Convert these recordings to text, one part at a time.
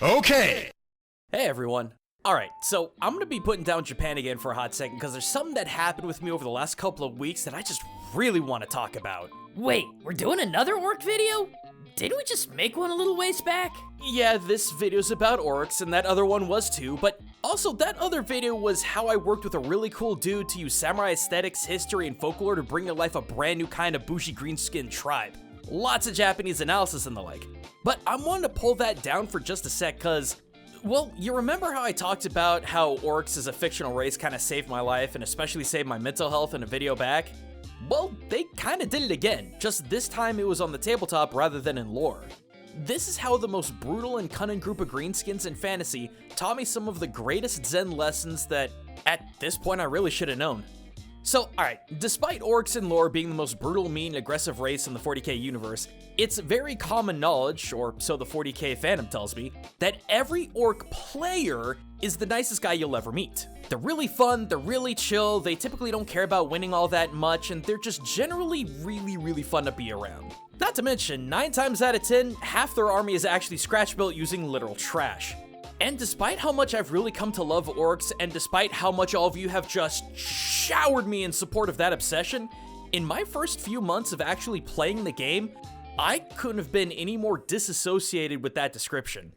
Okay. Hey everyone. Alright, so I'm gonna be putting down Japan again for a hot second because there's something that happened with me over the last couple of weeks that I just really want to talk about. Wait, we're doing another orc video? Didn't we just make one a little ways back? Yeah, this video's about orcs, and that other one was too, but also that other video was how I worked with a really cool dude to use samurai aesthetics, history, and folklore to bring to life a brand new kind of bougie green-skinned tribe. Lots of Japanese analysis and the like. But I'm wanting to pull that down for just a sec, cause, well, you remember how I talked about how orcs as a fictional race kind of saved my life, and especially saved my mental health in a video back? Well, they kind of did it again, just this time it was on the tabletop rather than in lore. This is how the most brutal and cunning group of greenskins in fantasy taught me some of the greatest Zen lessons that, at this point, I really should have known. So, alright, despite orcs in lore being the most brutal, mean, and aggressive race in the 40k universe, it's very common knowledge, or so the 40k fandom tells me, that every orc player is the nicest guy you'll ever meet. They're really fun, they're really chill, they typically don't care about winning all that much, and they're just generally really fun to be around. Not to mention, 9 times out of 10, half their army is actually scratch-built using literal trash. And despite how much I've really come to love orcs, and despite how much all of you have just showered me in support of that obsession, in my first few months of actually playing the game, I couldn't have been any more disassociated with that description.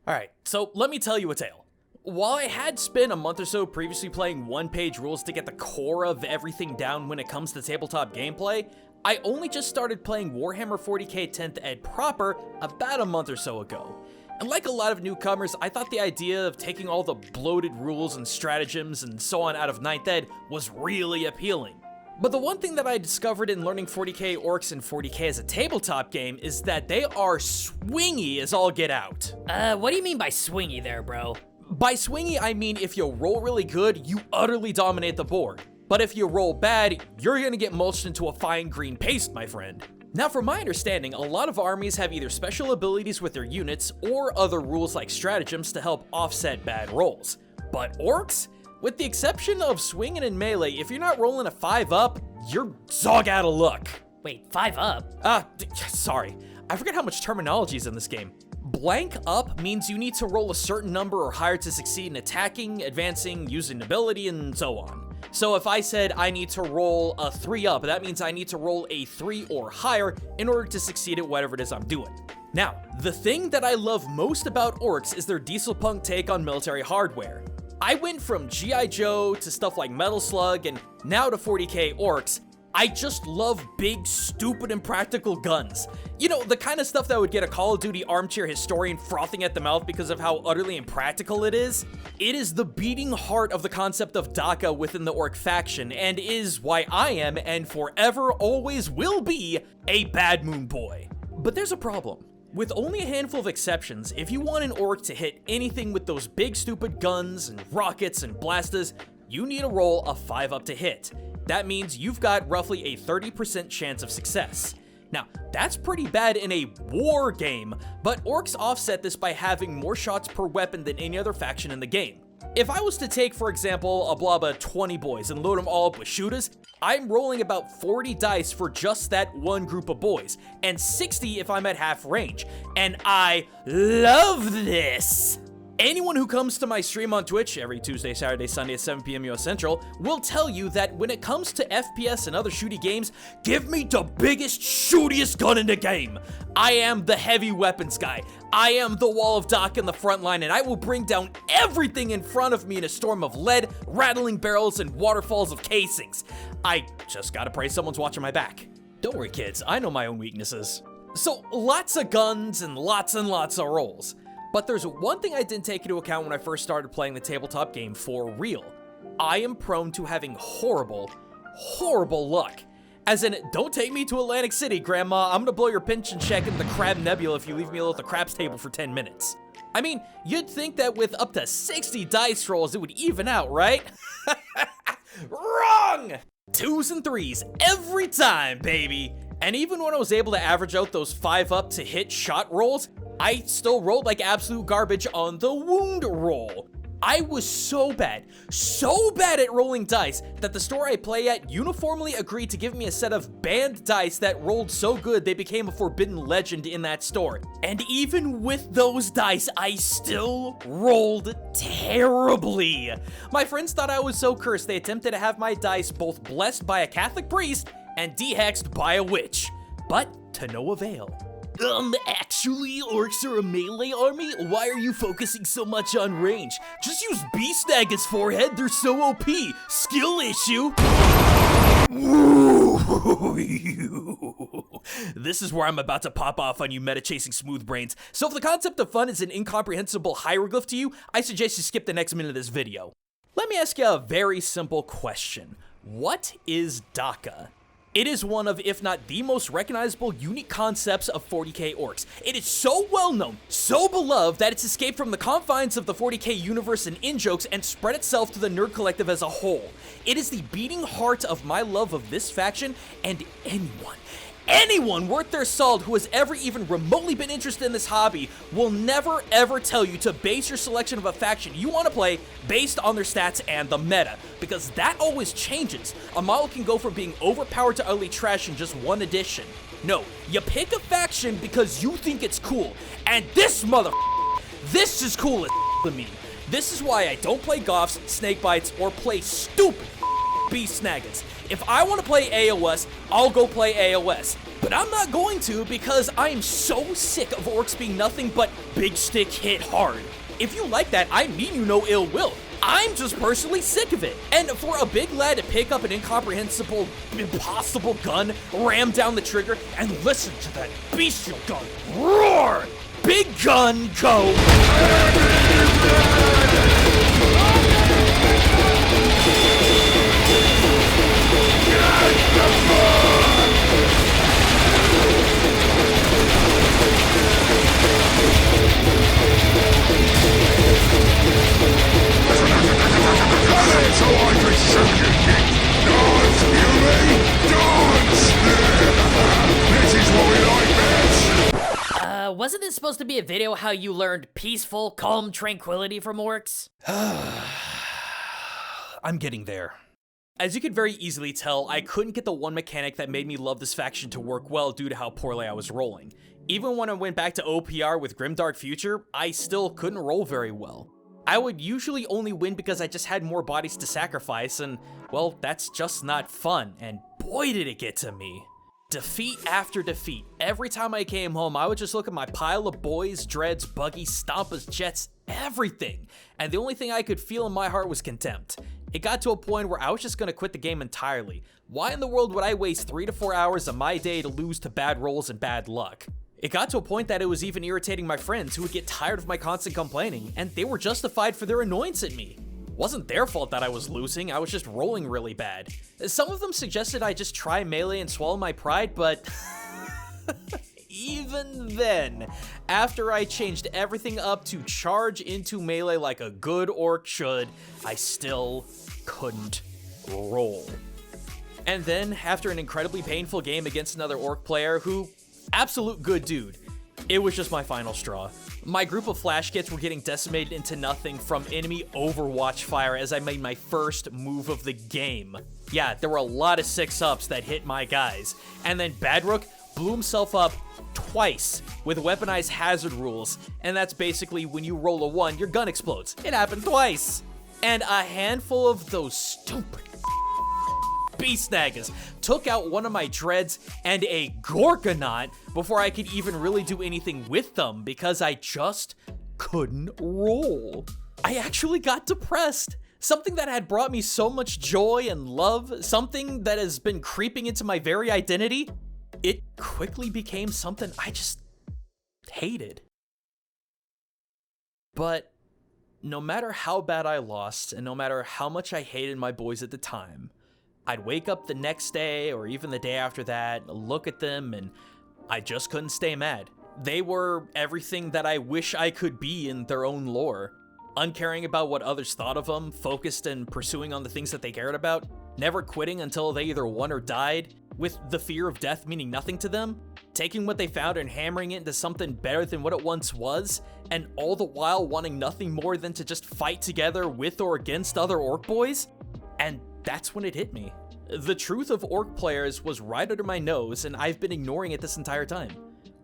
Alright, so let me tell you a tale. While I had spent a month or so previously playing one-page rules to get the core of everything down when it comes to tabletop gameplay, I only just started playing Warhammer 40k 10th Ed proper about a month or so ago. And like a lot of newcomers, I thought the idea of taking all the bloated rules and stratagems and so on out of 9th Ed was really appealing. But the one thing that I discovered in learning 40k orcs and 40k as a tabletop game is that they are swingy as all get out. What do you mean by swingy there, bro? By swingy, I mean if you roll really good, you utterly dominate the board. But if you roll bad, you're gonna get mulched into a fine green paste, my friend. Now, from my understanding, a lot of armies have either special abilities with their units or other rules like stratagems to help offset bad rolls. But orcs? With the exception of swinging and melee, if you're not rolling a 5-up, you're zog out of luck. Wait, 5-up? Sorry. I forget how much terminology is in this game. Blank up means you need to roll a certain number or higher to succeed in attacking, advancing, using ability, and so on. So if I said I need to roll a 3-up, that means I need to roll a 3 or higher in order to succeed at whatever it is I'm doing. Now, the thing that I love most about orcs is their diesel punk take on military hardware. I went from G.I. Joe to stuff like Metal Slug and now to 40k orcs. I just love big, stupid, and practical guns. You know, the kind of stuff that would get a Call of Duty armchair historian frothing at the mouth because of how utterly impractical it is. It is the beating heart of the concept of dakka within the orc faction, and is why I am, and forever always will be, a Bad Moon boy. But there's a problem. With only a handful of exceptions, if you want an orc to hit anything with those big stupid guns and rockets and blasters, you need to roll a 5-up to hit. That means you've got roughly a 30% chance of success. Now, that's pretty bad in a war game, but orcs offset this by having more shots per weapon than any other faction in the game. If I was to take, for example, a blob of 20 boys and load them all up with shooters, I'm rolling about 40 dice for just that one group of boys, and 60 if I'm at half range, and I love this! Anyone who comes to my stream on Twitch every Tuesday, Saturday, Sunday at 7 p.m. US Central will tell you that when it comes to FPS and other shooty games, give me the biggest, shootiest gun in the game. I am the heavy weapons guy. I am the wall of dakka in the front line, and I will bring down everything in front of me in a storm of lead, rattling barrels, and waterfalls of casings. I just gotta pray someone's watching my back. Don't worry, kids, I know my own weaknesses. So, lots of guns and lots of rolls. But there's one thing I didn't take into account when I first started playing the tabletop game for real. I am prone to having horrible luck. As in, don't take me to Atlantic City, Grandma. I'm gonna blow your pension check in the Crab Nebula if you leave me alone at the craps table for 10 minutes. I mean, you'd think that with up to 60 dice rolls, it would even out, right? Wrong! 2s and 3s every time, baby. And even when I was able to average out those 5-up to hit shot rolls, I still rolled like absolute garbage on the wound roll. I was so bad at rolling dice that the store I play at uniformly agreed to give me a set of banned dice that rolled so good they became a forbidden legend in that store. And even with those dice, I still rolled terribly. My friends thought I was so cursed they attempted to have my dice both blessed by a Catholic priest and dehexed by a witch, but to no avail. Actually, orcs are a melee army? Why are you focusing so much on range? Just use B-Snag as forehead, they're so OP. Skill issue. This is where I'm about to pop off on you meta-chasing smooth brains. So if the concept of fun is an incomprehensible hieroglyph to you, I suggest you skip the next minute of this video. Let me ask you a very simple question. What is dakka? It is one of, if not the most recognizable, unique concepts of 40k orcs. It is so well known, so beloved, that it's escaped from the confines of the 40k universe and in-jokes and spread itself to the nerd collective as a whole. It is the beating heart of my love of this faction, and anyone worth their salt who has ever even remotely been interested in this hobby will never ever tell you to base your selection of a faction you want to play based on their stats and the meta, because that always changes. A model can go from being overpowered to utterly trash in just one edition. No, you pick a faction because you think it's cool, and this is cool as to me. This is why I don't play Goths, Snakebites, or play stupid B-Snaggers. If I want to play AOS, I'll go play AOS. But I'm not going to because I am so sick of orcs being nothing but big stick hit hard. If you like that, I mean you no ill will. I'm just personally sick of it. And for a big lad to pick up an incomprehensible, impossible gun, ram down the trigger, and listen to that bestial gun roar! Big gun, go! Wasn't this supposed to be a video how you learned peaceful, calm tranquility from orcs? I'm getting there. As you could very easily tell, I couldn't get the one mechanic that made me love this faction to work well due to how poorly I was rolling. Even when I went back to OPR with Grimdark Future, I still couldn't roll very well. I would usually only win because I just had more bodies to sacrifice, and, well, that's just not fun, and boy did it get to me. Defeat after defeat. Every time I came home, I would just look at my pile of boys, dreads, buggies, stompas, jets, everything, and the only thing I could feel in my heart was contempt. It got to a point where I was just gonna quit the game entirely. Why in the world would I waste 3 to 4 hours of my day to lose to bad rolls and bad luck? It got to a point that it was even irritating my friends who would get tired of my constant complaining, and they were justified for their annoyance at me. It wasn't their fault that I was losing, I was just rolling really bad. Some of them suggested I just try melee and swallow my pride, but even then, after I changed everything up to charge into melee like a good orc should, I still couldn't roll. And then, after an incredibly painful game against another orc player who, absolute good dude, it was just my final straw. My group of flash kits were getting decimated into nothing from enemy overwatch fire as I made my first move of the game. Yeah, there were a lot of 6-ups that hit my guys. And then Badrook blew himself up twice with weaponized hazard rules, and that's basically when you roll a 1, your gun explodes. It happened twice. And a handful of those stupid B-Snaggers took out one of my dreads and a Gorgonaut before I could even really do anything with them because I just couldn't roll. I actually got depressed. Something that had brought me so much joy and love, something that has been creeping into my very identity, it quickly became something I just hated. But no matter how bad I lost, and no matter how much I hated my boys at the time, I'd wake up the next day, or even the day after that, look at them, and I just couldn't stay mad. They were everything that I wish I could be in their own lore. Uncaring about what others thought of them, focused and pursuing on the things that they cared about, never quitting until they either won or died, with the fear of death meaning nothing to them. taking what they found and hammering it into something better than what it once was, and all the while wanting nothing more than to just fight together with or against other orc boys? And that's when it hit me. The truth of orc players was right under my nose, and I've been ignoring it this entire time.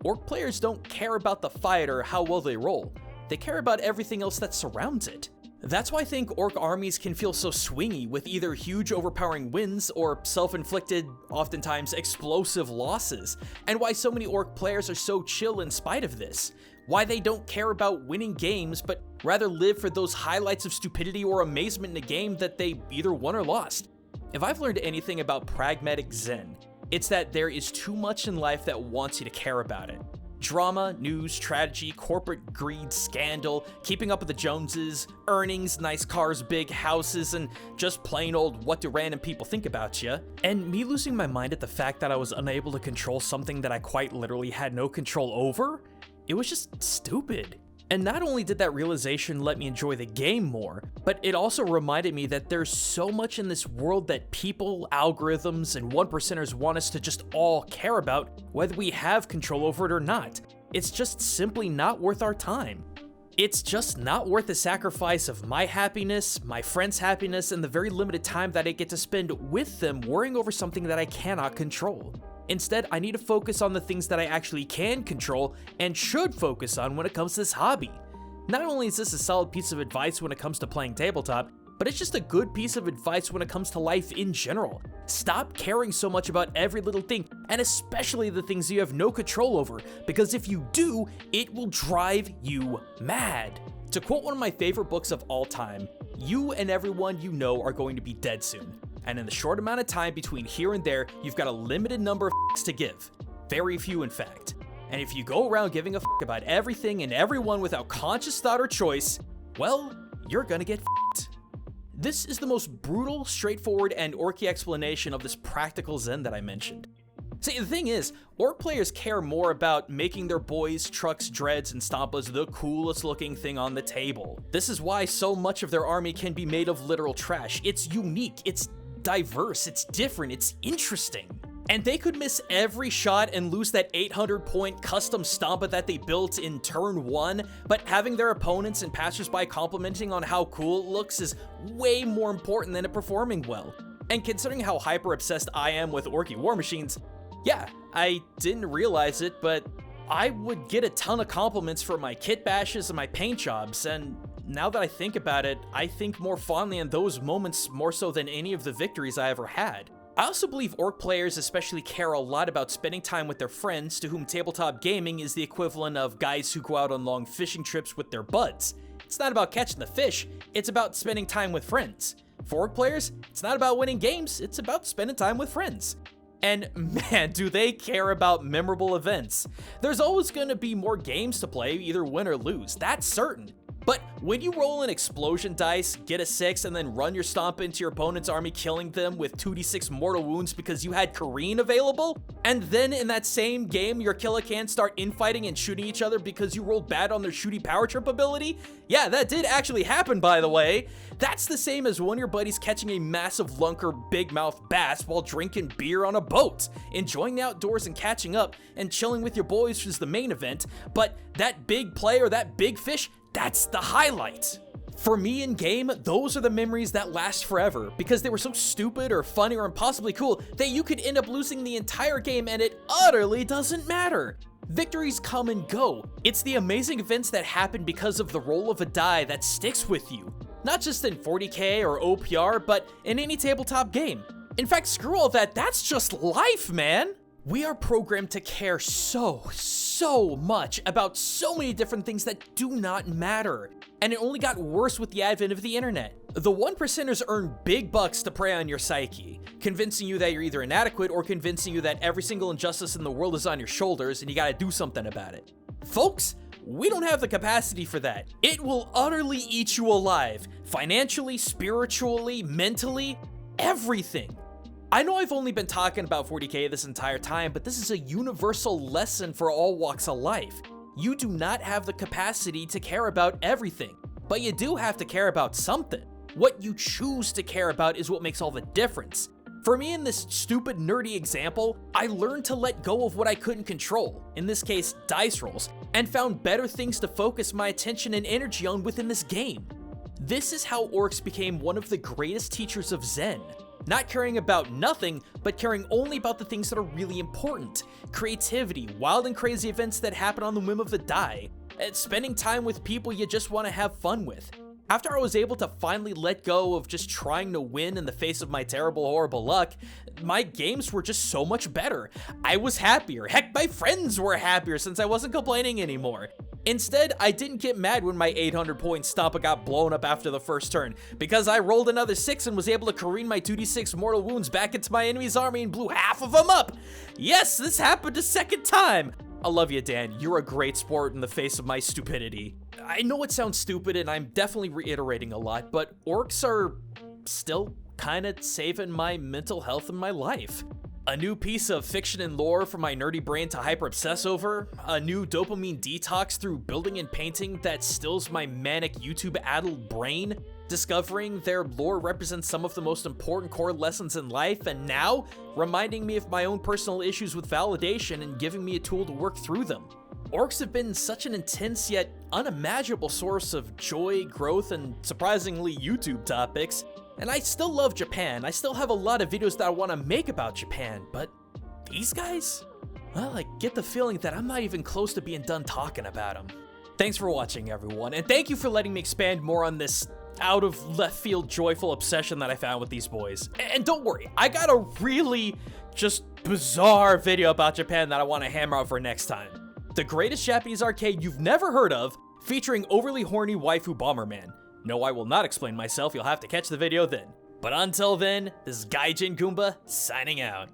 Orc players don't care about the fight or how well they roll. They care about everything else that surrounds it. That's why I think orc armies can feel so swingy, with either huge overpowering wins or self-inflicted, oftentimes explosive losses, and why so many orc players are so chill in spite of this. Why they don't care about winning games, but rather live for those highlights of stupidity or amazement in a game that they either won or lost. If I've learned anything about pragmatic Zen, it's that there is too much in life that wants you to care about it. Drama, news, tragedy, corporate greed, scandal, keeping up with the Joneses, earnings, nice cars, big houses, and just plain old what do random people think about you. And me losing my mind at the fact that I was unable to control something that I quite literally had no control over, it was just stupid. And not only did that realization let me enjoy the game more, but it also reminded me that there's so much in this world that people, algorithms, and 1%ers want us to just all care about, whether we have control over it or not. It's just simply not worth our time. It's just not worth the sacrifice of my happiness, my friends' happiness, and the very limited time that I get to spend with them worrying over something that I cannot control. Instead, I need to focus on the things that I actually can control and should focus on when it comes to this hobby. Not only is this a solid piece of advice when it comes to playing tabletop, but it's just a good piece of advice when it comes to life in general. Stop caring so much about every little thing, and especially the things you have no control over, because if you do, it will drive you mad. To quote one of my favorite books of all time, "You and everyone you know are going to be dead soon. And in the short amount of time between here and there, you've got a limited number of to give. Very few, in fact. And if you go around giving a about everything and everyone without conscious thought or choice, well, you're gonna get f***ed." This is the most brutal, straightforward, and orky explanation of this practical Zen that I mentioned. See, the thing is, orc players care more about making their boys, trucks, dreads, and stampas the coolest looking thing on the table. This is why so much of their army can be made of literal trash. It's unique, it's diverse, it's different, it's interesting. And they could miss every shot and lose that 800-point custom stampa that they built in turn 1, but having their opponents and passersby complimenting on how cool it looks is way more important than it performing well. And considering how hyper-obsessed I am with orky war machines, yeah, I didn't realize it, but I would get a ton of compliments for my kit bashes and my paint jobs, and now that I think about it, I think more fondly on those moments more so than any of the victories I ever had. I also believe orc players especially care a lot about spending time with their friends, to whom tabletop gaming is the equivalent of guys who go out on long fishing trips with their buds. It's not about catching the fish, it's about spending time with friends. For orc players, it's not about winning games, it's about spending time with friends. And man, do they care about memorable events. There's always gonna be more games to play, either win or lose, that's certain. But when you roll an explosion dice, get a 6, and then run your stomp into your opponent's army, killing them with 2d6 mortal wounds because you had Kareen available, and then in that same game, your Killicans start infighting and shooting each other because you rolled bad on their shooty power trip ability? Yeah, that did actually happen, by the way. That's the same as one of your buddies catching a massive lunker big mouth bass while drinking beer on a boat, enjoying the outdoors and catching up, and chilling with your boys is the main event, but that big play or that big fish, that's the highlight. For me in game, those are the memories that last forever, because they were so stupid or funny or impossibly cool that you could end up losing the entire game and it utterly doesn't matter. Victories come and go. It's the amazing events that happen because of the roll of a die that sticks with you. Not just in 40k or OPR, but in any tabletop game. In fact, screw all that, that's just life, man! We are programmed to care so much about so many different things that do not matter. And it only got worse with the advent of the internet. The 1%ers earn big bucks to prey on your psyche, convincing you that you're either inadequate or convincing you that every single injustice in the world is on your shoulders and you gotta do something about it. Folks, we don't have the capacity for that. It will utterly eat you alive, financially, spiritually, mentally, everything. I know I've only been talking about 40k this entire time, but this is a universal lesson for all walks of life. You do not have the capacity to care about everything, but you do have to care about something. What you choose to care about is what makes all the difference. For me, in this stupid nerdy example, I learned to let go of what I couldn't control, in this case, dice rolls, and found better things to focus my attention and energy on within this game. This is how Orks became one of the greatest teachers of Zen. Not caring about nothing, but caring only about the things that are really important. Creativity, wild and crazy events that happen on the whim of the die, and spending time with people you just want to have fun with. After I was able to finally let go of just trying to win in the face of my terrible, horrible luck, my games were just so much better. I was happier. Heck, my friends were happier since I wasn't complaining anymore. Instead, I didn't get mad when my 800-point Stompa got blown up after the first turn, because I rolled another 6 and was able to careen my 2d6 mortal wounds back into my enemy's army and blew half of them up. Yes, this happened a second time. I love you, Dan. You're a great sport in the face of my stupidity. I know it sounds stupid and I'm definitely reiterating a lot, but orcs are still kinda saving my mental health and my life. A new piece of fiction and lore for my nerdy brain to hyper-obsess over, a new dopamine detox through building and painting that stills my manic YouTube-addled brain, discovering their lore represents some of the most important core lessons in life, and now reminding me of my own personal issues with validation and giving me a tool to work through them. Orks have been such an intense yet unimaginable source of joy, growth, and surprisingly YouTube topics. And I still love Japan. I still have a lot of videos that I want to make about Japan, but these guys? Well, I get the feeling that I'm not even close to being done talking about them. Thanks for watching, everyone, and thank you for letting me expand more on this out of left field joyful obsession that I found with these boys. And don't worry, I got a really just bizarre video about Japan that I want to hammer out for next time. The greatest Japanese arcade you've never heard of, featuring overly horny waifu Bomberman. No, I will not explain myself, you'll have to catch the video then. But until then, this is Gaijin Goombah, signing out.